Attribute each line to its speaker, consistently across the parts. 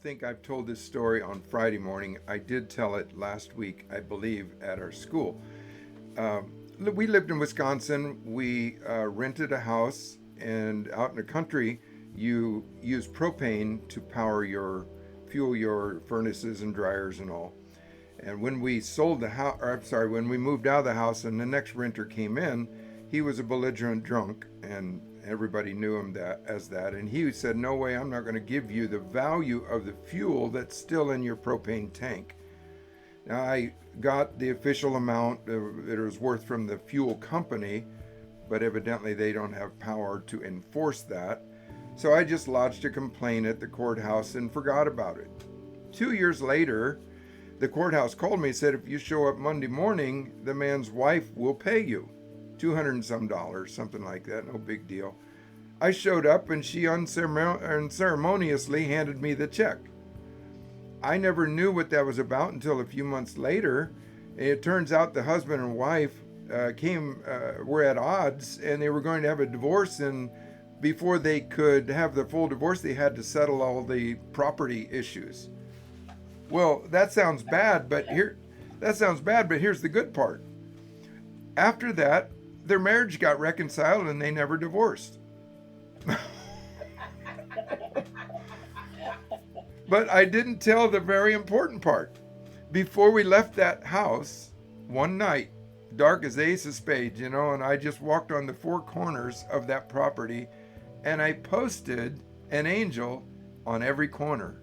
Speaker 1: think I've told this story on Friday morning. I did tell it last week, I believe, at our school. We lived in Wisconsin. We rented a house, and out in the country, you use propane to fuel your furnaces and dryers and all. And when we sold the house, or I'm sorry, when we moved out of the house and the next renter came in, he was a belligerent drunk, and everybody knew him as that. And he said, "No way, I'm not going to give you the value of the fuel that's still in your propane tank." Now, I got the official amount that it was worth from the fuel company, but evidently they don't have power to enforce that. So I just lodged a complaint at the courthouse and forgot about it. 2 years later, the courthouse called me and said, "If you show up Monday morning, the man's wife will pay you. 200 and some dollars, something like that, no big deal." I showed up and she unceremoniously handed me the check. I never knew what that was about until a few months later. It turns out the husband and wife were at odds, and they were going to have a divorce, and before they could have the full divorce, they had to settle all the property issues. Well, that sounds bad, but here's the good part. After that, their marriage got reconciled and they never divorced. But I didn't tell the very important part. Before we left that house, one night, dark as the ace of spades, and I just walked on the four corners of that property, and I posted an angel on every corner.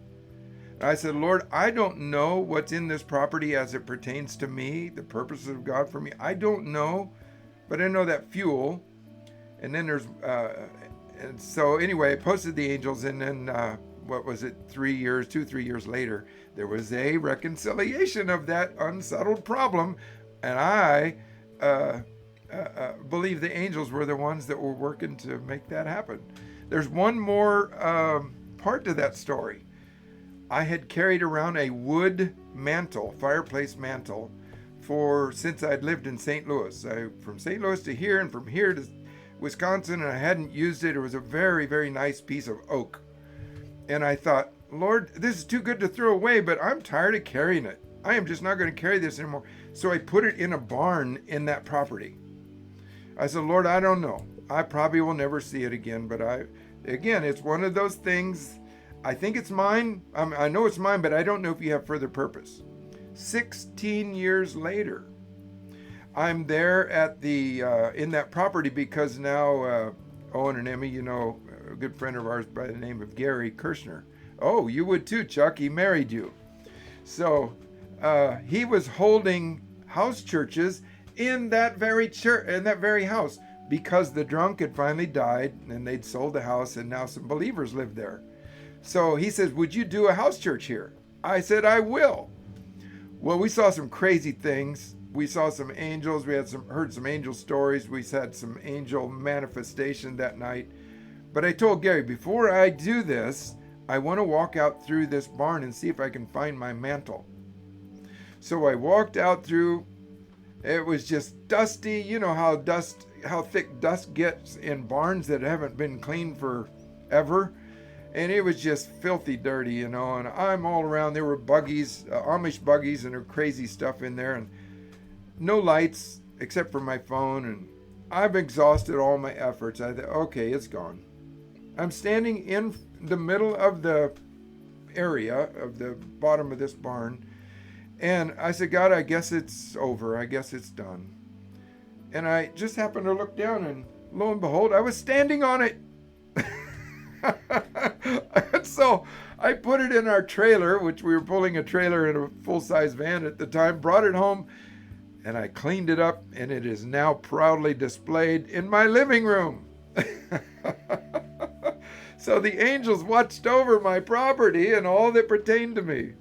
Speaker 1: I said, "Lord, I don't know what's in this property as it pertains to me, the purposes of God for me. I don't know, but I know that fuel." And then and so anyway, I posted the angels, and then what was it, 3 years later, there was a reconciliation of that unsettled problem. And I believe the angels were the ones that were working to make that happen. There's one more part to that story. I had carried around a wood mantle, fireplace mantle, since I'd lived in St. Louis. From St. Louis to here, and from here to Wisconsin, and I hadn't used it. It was a very, very nice piece of oak. And I thought, "Lord, this is too good to throw away, but I'm tired of carrying it. I am just not going to carry this anymore." So I put it in a barn in that property. I said, "Lord, I don't know. I probably will never see it again, but again, it's one of those things. I think it's mine. I know it's mine, but I don't know if you have further purpose." 16 years later, I'm there in that property because now Owen and Emmy, a good friend of ours by the name of Gary Kirshner. Oh, you would too, Chuck. He married you. So he was holding house churches in that very church, in that very house, because the drunk had finally died and they'd sold the house, and now some believers lived there. So he says, "Would you do a house church here?" I said, "I will." Well, we saw some crazy things. We saw some angels. We heard some angel stories. We had some angel manifestation that night. But I told Gary, before I do this, I want to walk out through this barn and see if I can find my mantle. So I walked out through. It was just dusty. You know how thick dust gets in barns that haven't been cleaned forever. And it was just filthy dirty, and I'm all around. There were buggies, Amish buggies, and crazy stuff in there, and no lights except for my phone, and I've exhausted all my efforts. I thought, okay, it's gone. I'm standing in the middle of the area of the bottom of this barn, and I said, "God, I guess it's over. I guess it's done." And I just happened to look down, and lo and behold, I was standing on it. So I put it in our trailer, which we were pulling a trailer in a full-size van at the time, brought it home, and I cleaned it up, and it is now proudly displayed in my living room. So the angels watched over my property and all that pertained to me.